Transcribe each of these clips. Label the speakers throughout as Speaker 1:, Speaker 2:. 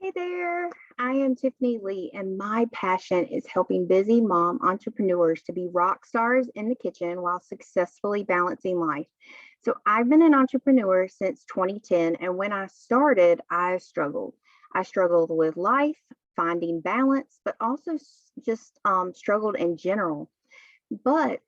Speaker 1: Hey there, I am Tiffany Lee, and my passion is helping busy mom entrepreneurs to be rock stars in the kitchen while successfully balancing life. So, I've been an entrepreneur since 2010, and when I started, I struggled. I struggled with life, finding balance, but also just struggled in general. But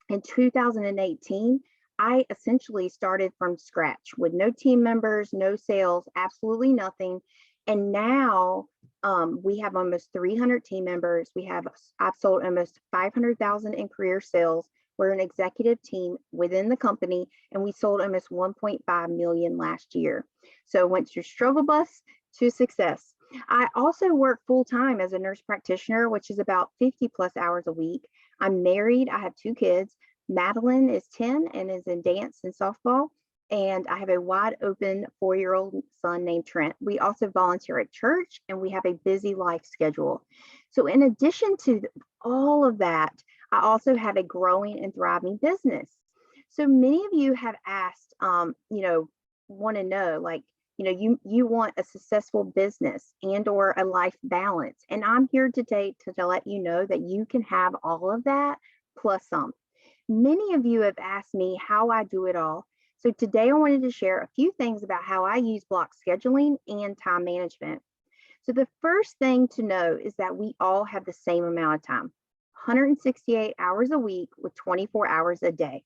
Speaker 1: in 2018, I essentially started from scratch with no team members, no sales, absolutely nothing. And now we have almost 300 team members. I've sold almost 500,000 in career sales. We're an executive team within the company, and we sold almost 1.5 million last year. So went through struggle bus to success. I also work full time as a nurse practitioner, which is about 50 plus hours a week. I'm married. I have two kids. Madeline is 10 and is in dance and softball. And I have a wide open 4-year-old son named Trent. We also volunteer at church and we have a busy life schedule. So, in addition to all of that, I also have a growing and thriving business. So, many of you have asked, want to know, like, you want a successful business and or a life balance. And I'm here today to let you know that you can have all of that plus some. Many of you have asked me how I do it all. So today I wanted to share a few things about how I use block scheduling and time management. So the first thing to know is that we all have the same amount of time, 168 hours a week with 24 hours a day.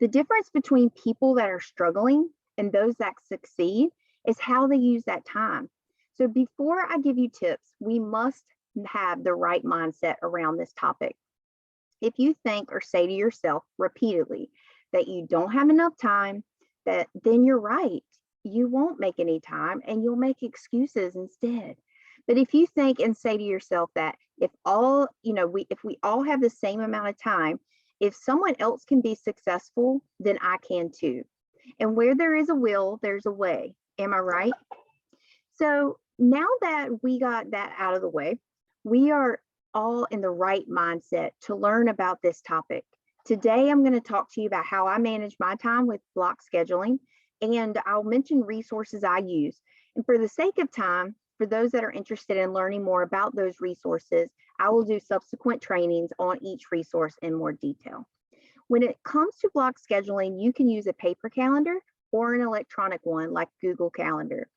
Speaker 1: The difference between people that are struggling and those that succeed is how they use that time. So before I give you tips, we must have the right mindset around this topic. If you think or say to yourself repeatedly that you don't have enough time, then you're right. You won't make any time and you'll make excuses instead. But if you think and say to yourself that if we all have the same amount of time, if someone else can be successful, then I can too. And where there is a will, there's a way. Am I right? So now that we got that out of the way, we are all in the right mindset to learn about this topic. Today, I'm going to talk to you about how I manage my time with block scheduling, and I'll mention resources I use. And for the sake of time, for those that are interested in learning more about those resources, I will do subsequent trainings on each resource in more detail. When it comes to block scheduling, you can use a paper calendar or an electronic one like Google Calendar.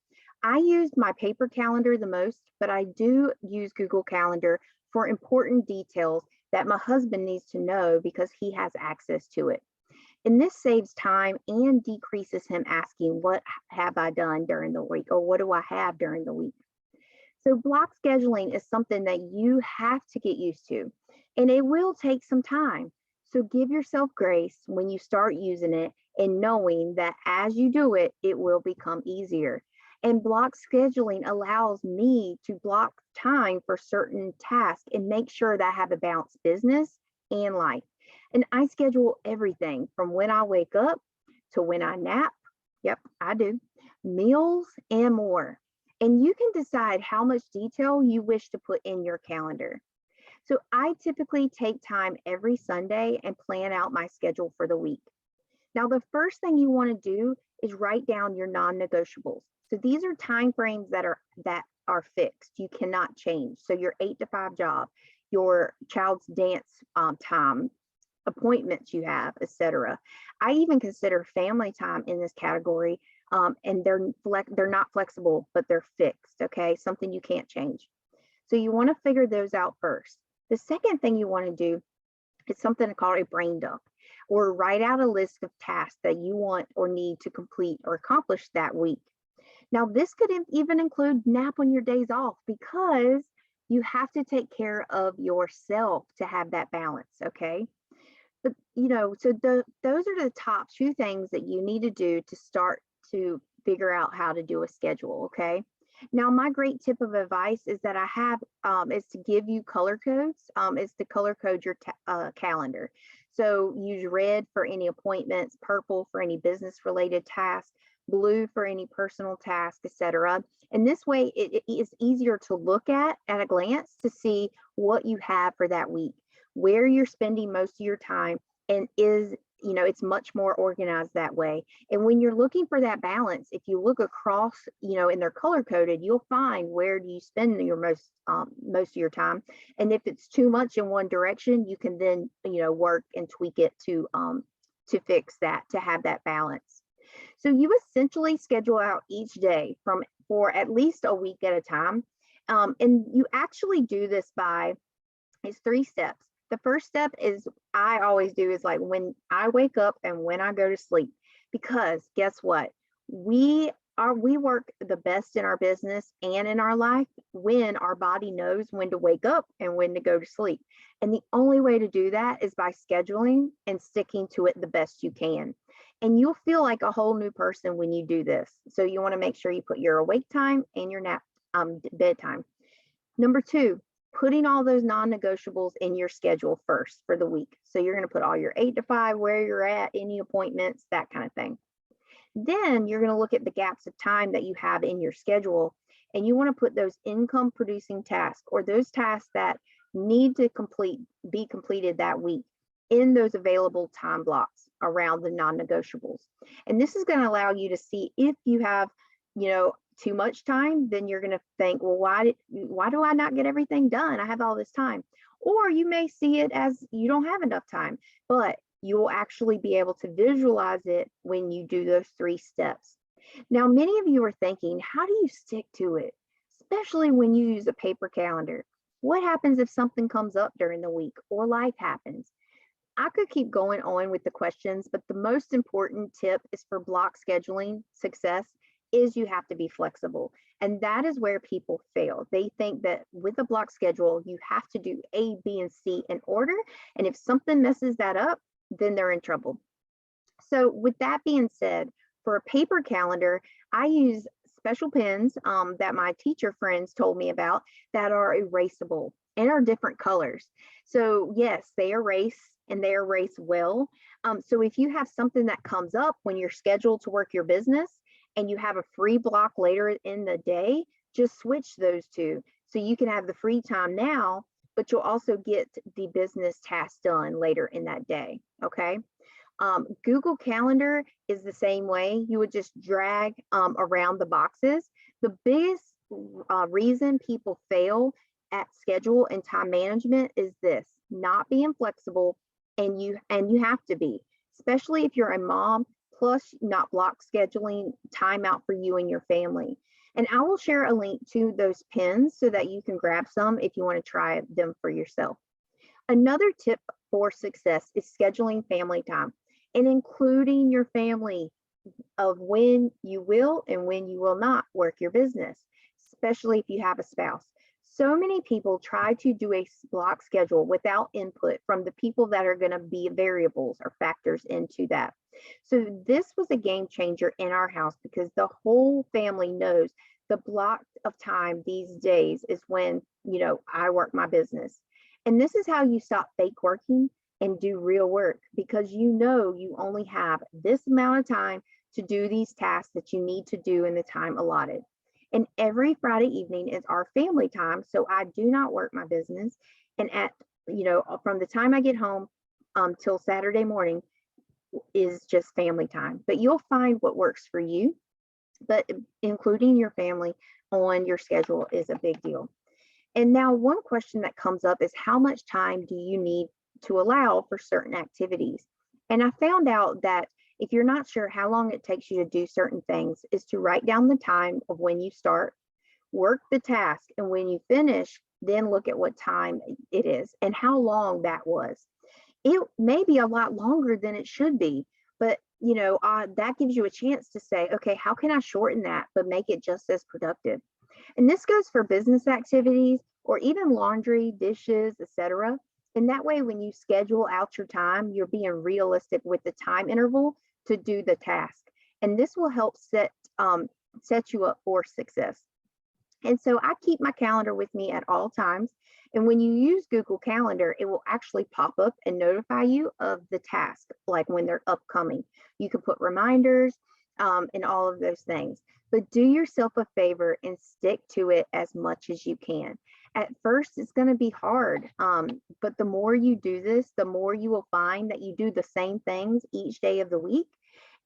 Speaker 1: I use my paper calendar the most, but I do use Google Calendar for important details that my husband needs to know because he has access to it. And this saves time and decreases him asking, what have I done during the week, or what do I have during the week? So block scheduling is something that you have to get used to, and it will take some time. So give yourself grace when you start using it and knowing that as you do it, it will become easier. And block scheduling allows me to block time for certain tasks and make sure that I have a balanced business and life. And I schedule everything from when I wake up to when I nap. Yep, I do. Meals and more. And you can decide how much detail you wish to put in your calendar. So I typically take time every Sunday and plan out my schedule for the week. Now, the first thing you want to do is write down your non-negotiables. So these are time frames that are fixed. You cannot change. So your 8 to 5 job, your child's dance time, appointments you have, etc. I even consider family time in this category, and they're not flexible, but they're fixed. Okay, something you can't change. So you want to figure those out first. The second thing you want to do is something called a brain dump, or write out a list of tasks that you want or need to complete or accomplish that week. Now, this could even include nap on your days off because you have to take care of yourself to have that balance, okay? But, those are the top 2 things that you need to do to start to figure out how to do a schedule, okay? Now, my great tip of advice is that I have is to give you color codes. Is to color code your calendar. So use red for any appointments, purple for any business related tasks, blue for any personal task, etc. And this way it is easier to look at a glance to see what you have for that week, where you're spending most of your time, and is it's much more organized that way. And when you're looking for that balance, if you look across, and they're color coded, you'll find where do you spend your most of your time. And if it's too much in one direction, you can then, work and tweak it to fix that, to have that balance. So you essentially schedule out each day for at least a week at a time. And you actually do this by, it's 3 steps. The first step is, I always do, is like when I wake up and when I go to sleep, because guess what? We work the best in our business and in our life when our body knows when to wake up and when to go to sleep. And the only way to do that is by scheduling and sticking to it the best you can. And you'll feel like a whole new person when you do this. So you want to make sure you put your awake time and your nap bedtime. Number 2, putting all those non-negotiables in your schedule first for the week. So you're going to put all your 8 to 5, where you're at, any appointments, that kind of thing. Then you're going to look at the gaps of time that you have in your schedule, and you want to put those income producing tasks, or those tasks that need to be completed that week, in those available time blocks around the non-negotiables. And this is going to allow you to see if you have, too much time. Then you're going to think, well, why do I not get everything done? I have all this time. Or you may see it as you don't have enough time, but you will actually be able to visualize it when you do those 3 steps. Now, many of you are thinking, how do you stick to it? Especially when you use a paper calendar. What happens if something comes up during the week or life happens? I could keep going on with the questions, but the most important tip is for block scheduling success is you have to be flexible. And that is where people fail. They think that with a block schedule, you have to do A, B, and C in order. And if something messes that up, then they're in trouble. So with that being said, for a paper calendar, I use special pens that my teacher friends told me about that are erasable and are different colors. So yes, they erase and they erase well. So if you have something that comes up when you're scheduled to work your business and you have a free block later in the day, just switch those two. So you can have the free time now, but you'll also get the business task done later in that day, okay? Google Calendar is the same way. You would just drag around the boxes. The biggest reason people fail at schedule and time management is this: not being flexible, and you have to be, especially if you're a mom, plus not block scheduling time out for you and your family. And I will share a link to those pins so that you can grab some if you want to try them for yourself. Another tip for success is scheduling family time and including your family of when you will and when you will not work your business, especially if you have a spouse. So many people try to do a block schedule without input from the people that are going to be variables or factors into that. So this was a game changer in our house because the whole family knows the block of time these days is when, I work my business. And this is how you stop fake working and do real work, because you only have this amount of time to do these tasks that you need to do in the time allotted. And every Friday evening is our family time. So I do not work my business. And from the time I get home till Saturday morning is just family time. But you'll find what works for you. But including your family on your schedule is a big deal. And now one question that comes up is, how much time do you need to allow for certain activities? And I found out that if you're not sure how long it takes you to do certain things, is to write down the time of when you start, work the task, and when you finish, then look at what time it is and how long that was. It may be a lot longer than it should be, but that gives you a chance to say, okay, how can I shorten that but make it just as productive? And this goes for business activities or even laundry, dishes, etc. And that way, when you schedule out your time, you're being realistic with the time interval to do the task. And this will help set you up for success. And so I keep my calendar with me at all times. And when you use Google Calendar, it will actually pop up and notify you of the task, like when they're upcoming. You can put reminders and all of those things. But do yourself a favor and stick to it as much as you can. At first, it's going to be hard, but the more you do this, the more you will find that you do the same things each day of the week.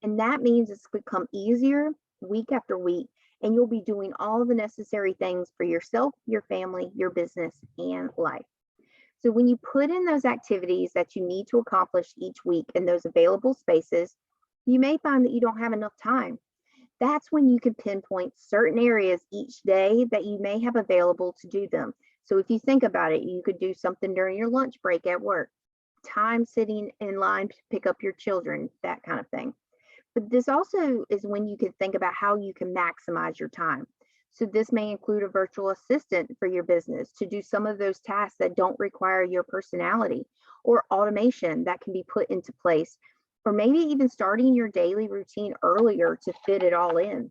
Speaker 1: And that means it's become easier week after week, and you'll be doing all the necessary things for yourself, your family, your business, and life. So when you put in those activities that you need to accomplish each week in those available spaces, you may find that you don't have enough time. That's when you can pinpoint certain areas each day that you may have available to do them. So if you think about it, you could do something during your lunch break at work, time sitting in line to pick up your children, that kind of thing. But this also is when you can think about how you can maximize your time. So this may include a virtual assistant for your business to do some of those tasks that don't require your personality, or automation that can be put into place, or maybe even starting your daily routine earlier to fit it all in.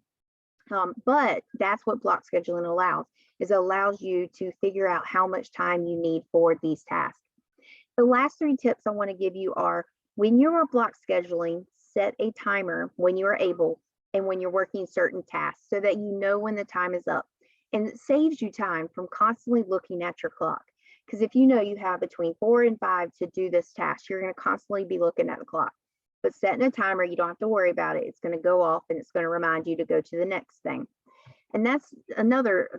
Speaker 1: But that's what block scheduling allows, is it allows you to figure out how much time you need for these tasks. The last 3 tips I want to give you are: when you are block scheduling, set a timer when you are able and when you're working certain tasks so that you know when the time is up. And it saves you time from constantly looking at your clock. Because if you know you have between 4 and 5 to do this task, you're going to constantly be looking at the clock. But setting a timer, you don't have to worry about it. It's going to go off and it's going to remind you to go to the next thing. And that's another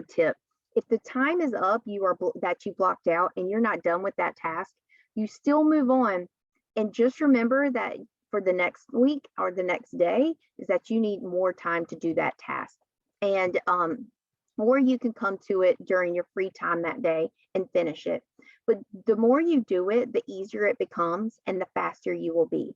Speaker 1: tip. If the time is up, that you blocked out and you're not done with that task, you still move on. And just remember that for the next week or the next day is that you need more time to do that task. And or you can come to it during your free time that day and finish it. But the more you do it, the easier it becomes and the faster you will be.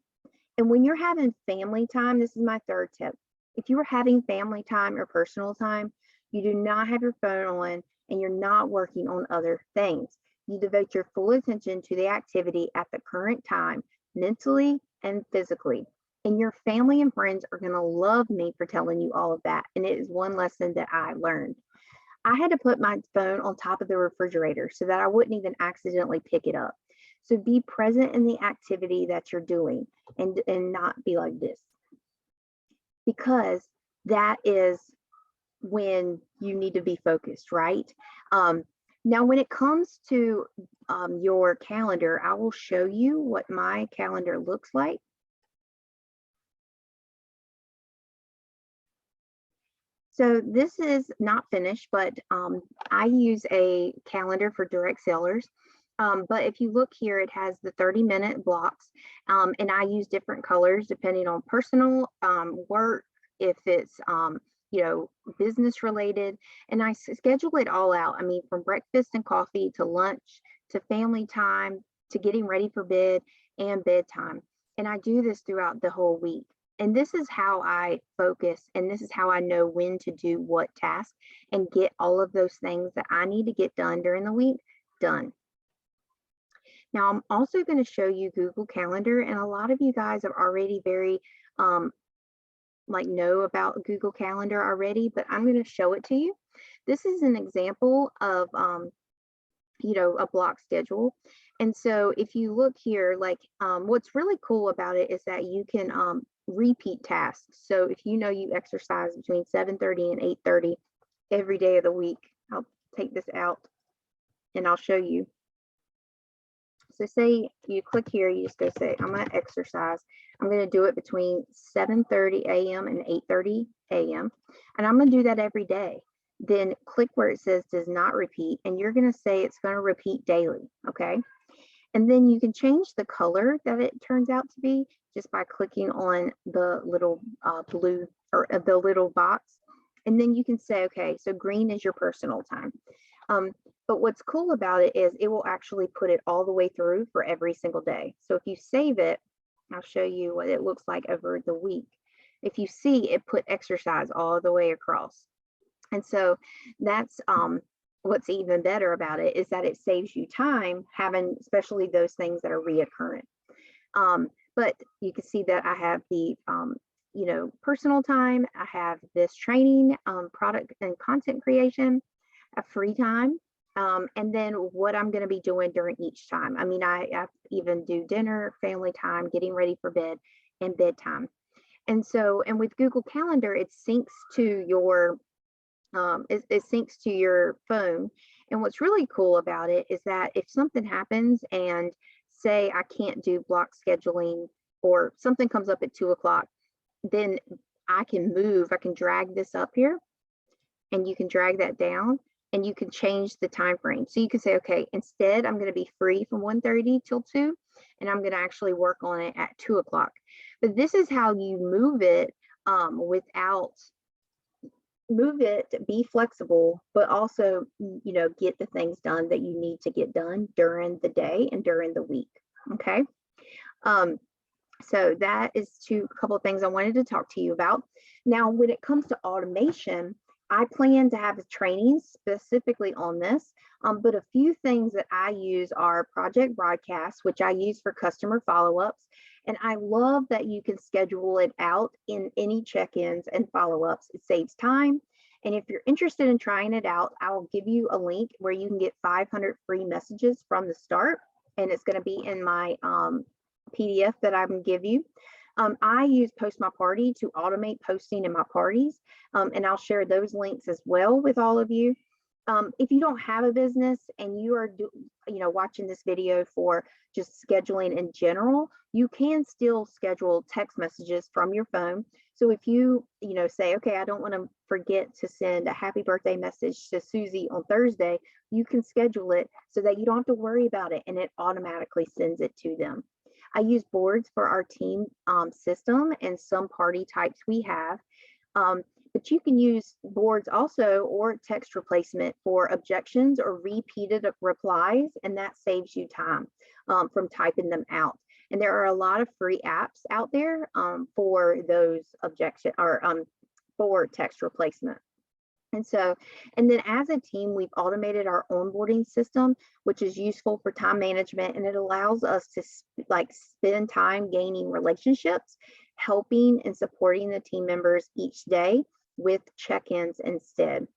Speaker 1: And when you're having family time, this is my 3rd tip. If you are having family time or personal time, you do not have your phone on and you're not working on other things. You devote your full attention to the activity at the current time, mentally and physically. And your family and friends are going to love me for telling you all of that. And it is one lesson that I learned. I had to put my phone on top of the refrigerator so that I wouldn't even accidentally pick it up. So be present in the activity that you're doing and not be like this, because that is when you need to be focused, right? Now, when it comes to your calendar, I will show you what my calendar looks like. So this is not finished, but I use a calendar for direct sellers. But if you look here, it has the 30-minute blocks, and I use different colors depending on personal work, if it's business related, and I schedule it all out. I mean, from breakfast and coffee to lunch to family time to getting ready for bed and bedtime. And I do this throughout the whole week. And this is how I focus, and this is how I know when to do what task and get all of those things that I need to get done during the week done. Now, I'm also going to show you Google Calendar, and a lot of you guys are already very know about Google Calendar already, but I'm going to show it to you. This is an example of a block schedule. And so if you look here, what's really cool about it is that you can repeat tasks. So if you know you exercise between 7:30 and 8:30 every day of the week, I'll take this out and I'll show you. So say you click here, you just go say, I'm going to exercise. I'm going to do it between 7:30 a.m. and 8:30 a.m. And I'm going to do that every day. Then click where it says does not repeat, and you're going to say it's going to repeat daily, okay? And then you can change the color that it turns out to be just by clicking on the little blue or the little box. And then you can say, okay, so green is your personal time. But what's cool about it is it will actually put it all the way through for every single day. So if you save it, I'll show you what it looks like over the week. If you see, it put exercise all the way across. And so that's what's even better about it, is that it saves you time having especially those things that are reoccurring. But you can see that I have the personal time, I have this training, product and content creation, a free time, and then what I'm going to be doing during each time. I mean, I even do dinner, family time, getting ready for bed, and bedtime. And so, and with Google Calendar, it syncs to your it syncs to your phone, And what's really cool about it is that if something happens and say I can't do block scheduling or something comes up at 2 o'clock, then I can drag this up here and you can drag that down and you can change the time frame. So you can say, okay, instead I'm going to be free from 1:30 till 2, and I'm going to actually work on it at 2 o'clock. But this is how you move it without move it, be flexible, but also, get the things done that you need to get done during the day and during the week. Okay. Um, so that is a couple of things I wanted to talk to you about. Now, when it comes to automation, I plan to have a training specifically on this, but a few things that I use are Project Broadcast, which I use for customer follow-ups. And I love that you can schedule it out in any check-ins and follow-ups. It saves time. And if you're interested in trying it out, I will give you a link where you can get 500 free messages from the start. And it's going to be in my PDF that I'm going to give you. I use Post My Party to automate posting in my parties, and I'll share those links as well with all of you. If you don't have a business and you are watching this video for just scheduling in general, you can still schedule text messages from your phone. So if you say, okay, I don't want to forget to send a happy birthday message to Susie on Thursday, you can schedule it so that you don't have to worry about it and it automatically sends it to them. I use boards for our team system and some party types we have. But you can use boards also or text replacement for objections or repeated replies, and that saves you time from typing them out. And there are a lot of free apps out there for those objection or for text replacement. And then as a team, we've automated our onboarding system, which is useful for time management, and it allows us to spend time gaining relationships, helping and supporting the team members each day with check-ins instead.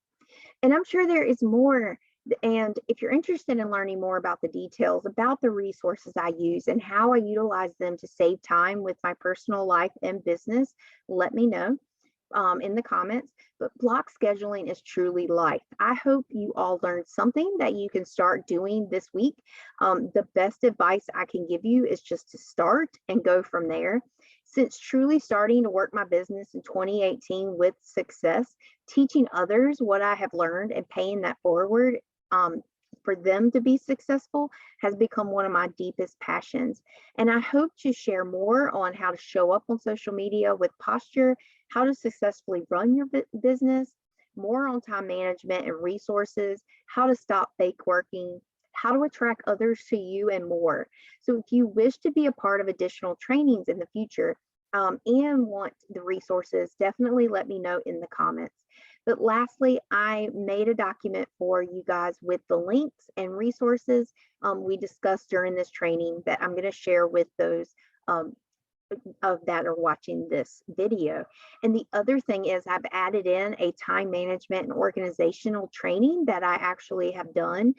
Speaker 1: And I'm sure there is more. And if you're interested in learning more about the details about the resources I use and how I utilize them to save time with my personal life and business, let me know in the comments. But block scheduling is truly life. I hope you all learned something that you can start doing this week. The best advice I can give you is just to start and go from there. Since truly starting to work my business in 2018 with success, teaching others what I have learned and paying that forward for them to be successful has become one of my deepest passions. And I hope to share more on how to show up on social media with posture, how to successfully run your business, more on time management and resources, how to stop fake working, how to attract others to you, and more. So if you wish to be a part of additional trainings in the future and want the resources, definitely let me know in the comments. But lastly, I made a document for you guys with the links and resources we discussed during this training that I'm going to share with those that are watching this video. And the other thing is I've added in a time management and organizational training that I actually have done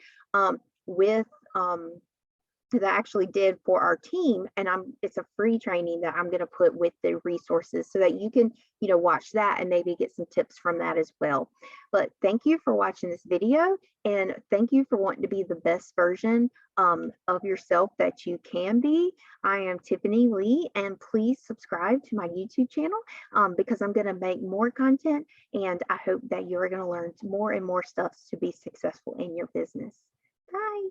Speaker 1: that I actually did for our team, and it's a free training that I'm going to put with the resources so that you can watch that and maybe get some tips from that as well. But thank you for watching this video, and thank you for wanting to be the best version of yourself that you can be. I am Tiffany Lee, and please subscribe to my YouTube channel because I'm going to make more content, and I hope that you're going to learn more and more stuff to be successful in your business. Bye.